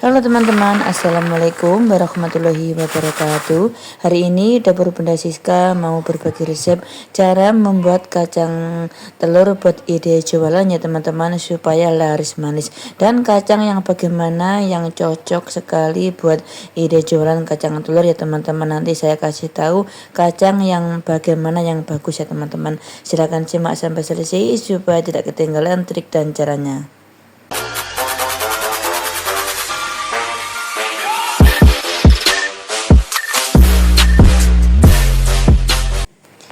Halo teman-teman, Assalamualaikum warahmatullahi wabarakatuh. Hari ini Dapur Bunda Siska mau berbagi resep cara membuat kacang telur buat ide jualannya teman-teman, supaya laris manis. Dan kacang yang bagaimana yang cocok sekali buat ide jualan kacang telur ya teman-teman. Nanti saya kasih tahu kacang yang bagaimana yang bagus ya teman-teman. Silahkan simak sampai selesai supaya tidak ketinggalan trik dan caranya.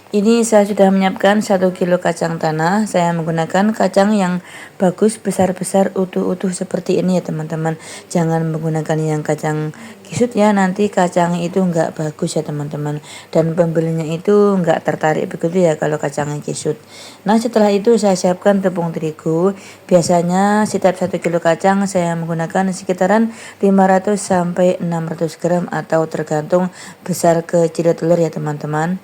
Ini saya sudah menyiapkan 1 kilo kacang tanah. Saya menggunakan kacang yang bagus, besar-besar, utuh-utuh seperti ini ya teman-teman. Jangan menggunakan yang kacang kisut ya, nanti kacang itu enggak bagus ya teman-teman. Dan pembelinya itu enggak tertarik begitu ya kalau kacangnya kisut. Nah setelah itu saya siapkan tepung terigu. Biasanya setiap 1 kilo kacang saya menggunakan sekitaran 500 sampai 600 gram atau tergantung besar kecil telur ya teman-teman.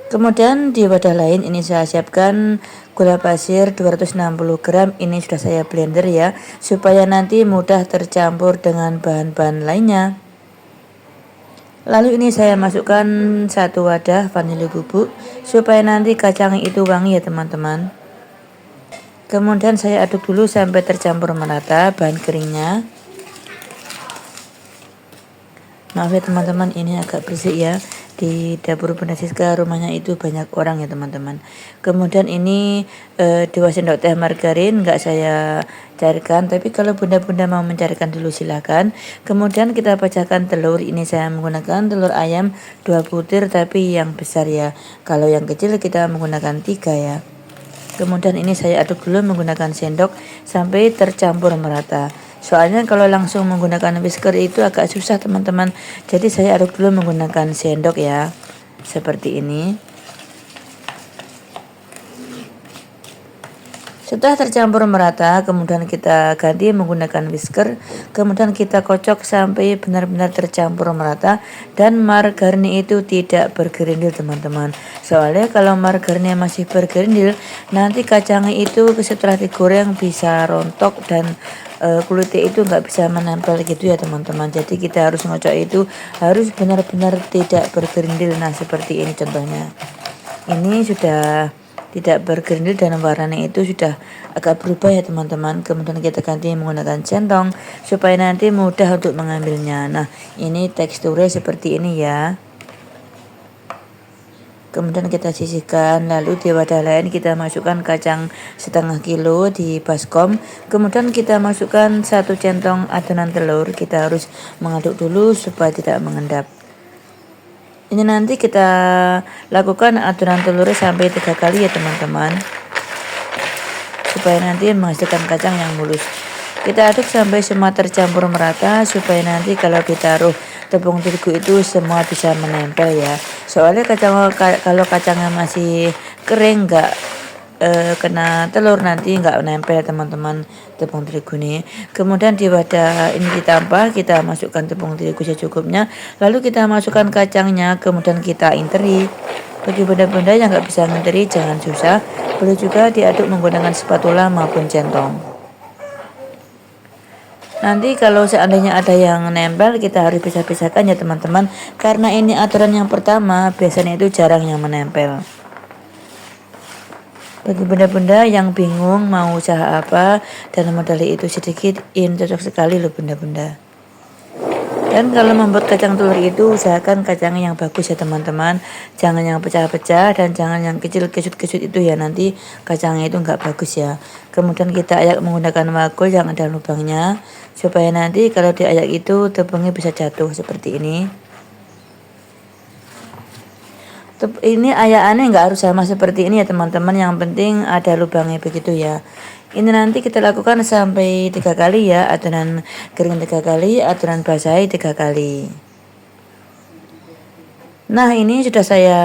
Kemudian di wadah lain ini saya siapkan gula pasir 260 gram. Ini sudah saya blender ya, supaya nanti mudah tercampur dengan bahan-bahan lainnya. Lalu ini saya masukkan 1 wadah vanili bubuk supaya nanti kacang itu wangi ya teman-teman. Kemudian saya aduk dulu sampai tercampur merata bahan keringnya. Maaf ya teman-teman, ini agak berisik ya. Di Dapur Bunda Siska rumahnya itu banyak orang ya teman-teman. Kemudian ini 2 sendok teh margarin nggak saya cairkan, tapi kalau bunda-bunda mau mencairkan dulu silahkan. Kemudian kita pecahkan telur. Ini saya menggunakan telur ayam 2 butir tapi yang besar ya. Kalau yang kecil kita menggunakan 3 ya. Kemudian ini saya aduk dulu menggunakan sendok sampai tercampur merata. Soalnya kalau langsung menggunakan whisker itu agak susah teman-teman. Jadi saya aduk dulu menggunakan sendok ya. Seperti ini. Setelah tercampur merata, kemudian kita ganti menggunakan whisker. Kemudian kita kocok sampai benar-benar tercampur merata. Dan margarin itu tidak bergerindil teman-teman. Soalnya kalau margarinnya masih bergerindil, nanti kacangnya itu setelah digoreng bisa rontok dan kulitnya itu nggak bisa menempel gitu ya teman-teman. Jadi kita harus ngocok itu harus benar-benar tidak bergerindil. Nah seperti ini contohnya. Ini sudah tidak bergerindil dan warnanya itu sudah agak berubah ya teman-teman. Kemudian kita ganti menggunakan centong supaya nanti mudah untuk mengambilnya. Nah ini teksturnya seperti ini ya. Kemudian kita sisihkan, lalu di wadah lain kita masukkan kacang setengah kilo di baskom. Kemudian kita masukkan 1 centong adonan telur. Kita harus mengaduk dulu supaya tidak mengendap. Ini nanti kita lakukan adonan telurnya sampai 3 kali ya teman-teman, supaya nanti menghasilkan kacang yang mulus. Kita aduk sampai semua tercampur merata supaya nanti kalau ditaruh tepung terigu itu semua bisa menempel ya. Soalnya kalau kacangnya masih kering nggak kena telur nanti nggak nempel ya teman-teman tepung terigu nih. Kemudian di wadah ini ditambah, kita masukkan tepung terigu secukupnya, lalu kita masukkan kacangnya, kemudian kita interi. Bagi bunda-bunda yang nggak bisa nginteri jangan susah, boleh juga diaduk menggunakan spatula maupun centong. Nanti kalau seandainya ada yang nempel kita harus pisah-pisahkan ya teman-teman, karena ini aturan yang pertama, biasanya itu jarang yang menempel. Bagi bunda-bunda yang bingung mau usaha apa dan modal itu sedikit, ini cocok sekali loh bunda-bunda. Dan kalau membuat kacang telur itu usahakan kacangnya yang bagus ya teman-teman. Jangan yang pecah-pecah dan jangan yang kecil kesut-kesut itu ya, nanti kacangnya itu nggak bagus ya. Kemudian kita ayak menggunakan wakul yang ada lubangnya, supaya nanti kalau diayak itu tepungnya bisa jatuh seperti ini. Ini ayaannya nggak harus sama seperti ini ya teman-teman, yang penting ada lubangnya begitu ya. Ini nanti kita lakukan sampai 3 kali ya, adonan kering 3 kali, adonan basahi 3 kali. Nah ini sudah saya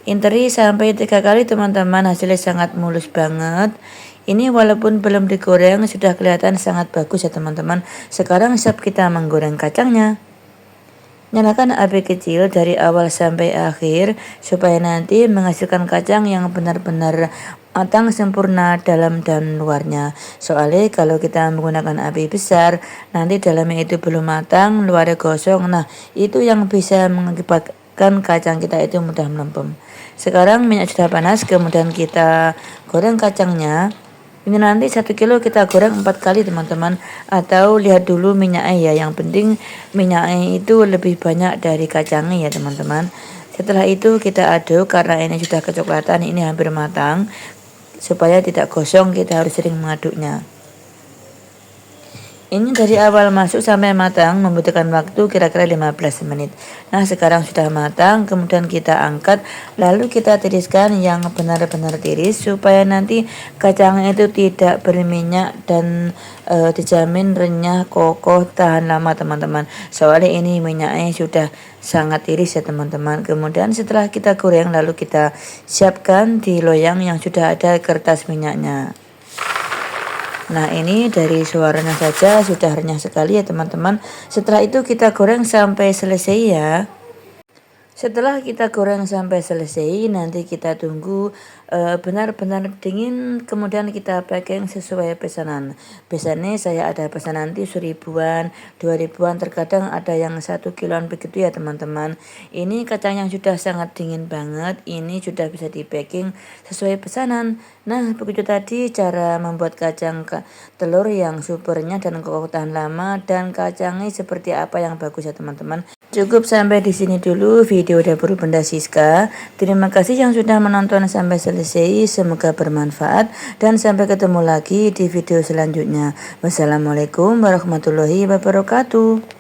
interi sampai 3 kali teman-teman, hasilnya sangat mulus banget. Ini walaupun belum digoreng sudah kelihatan sangat bagus ya teman-teman. Sekarang siap kita menggoreng kacangnya. Nyalakan api kecil dari awal sampai akhir supaya nanti menghasilkan kacang yang benar-benar matang sempurna dalam dan luarnya. Soalnya kalau kita menggunakan api besar, nanti dalamnya itu belum matang, luarnya gosong. Nah, itu yang bisa mengakibatkan kacang kita itu mudah melempem. Sekarang minyak sudah panas, kemudian kita goreng kacangnya. Ini nanti 1 kilo kita goreng 4 kali teman-teman, atau lihat dulu minyaknya ya. Yang penting minyaknya itu lebih banyak dari kacangnya ya teman-teman. Setelah itu kita aduk, karena ini sudah kecoklatan, ini hampir matang. Supaya tidak gosong kita harus sering mengaduknya. Ini dari awal masuk sampai matang membutuhkan waktu kira-kira 15 menit. Nah, sekarang sudah matang, kemudian kita angkat, lalu kita tiriskan yang benar-benar tiris supaya nanti kacangnya itu tidak berminyak dan dijamin renyah, kokoh, tahan lama teman-teman. Soalnya ini minyaknya sudah sangat tiris ya teman-teman. Kemudian setelah kita goreng, lalu kita siapkan di loyang yang sudah ada kertas minyaknya. Nah, ini dari suaranya saja sudah renyah sekali ya teman-teman. Setelah itu kita goreng sampai selesai ya. Setelah kita goreng sampai selesai, nanti kita tunggu benar-benar dingin, kemudian kita packing sesuai pesanan. Biasanya saya ada pesanan tisu ribuan, 2 ribuan, terkadang ada yang 1 kiloan begitu ya teman-teman. Ini kacang yang sudah sangat dingin banget, ini sudah bisa di packing sesuai pesanan. Nah, begitu tadi cara membuat kacang telur yang supernya dan kokoh tahan lama, dan kacangnya seperti apa yang bagus ya teman-teman. Cukup sampai di sini dulu video dapur Bunda Siska. Terima kasih yang sudah menonton sampai selesai. Semoga bermanfaat dan sampai ketemu lagi di video selanjutnya. Wassalamualaikum warahmatullahi wabarakatuh.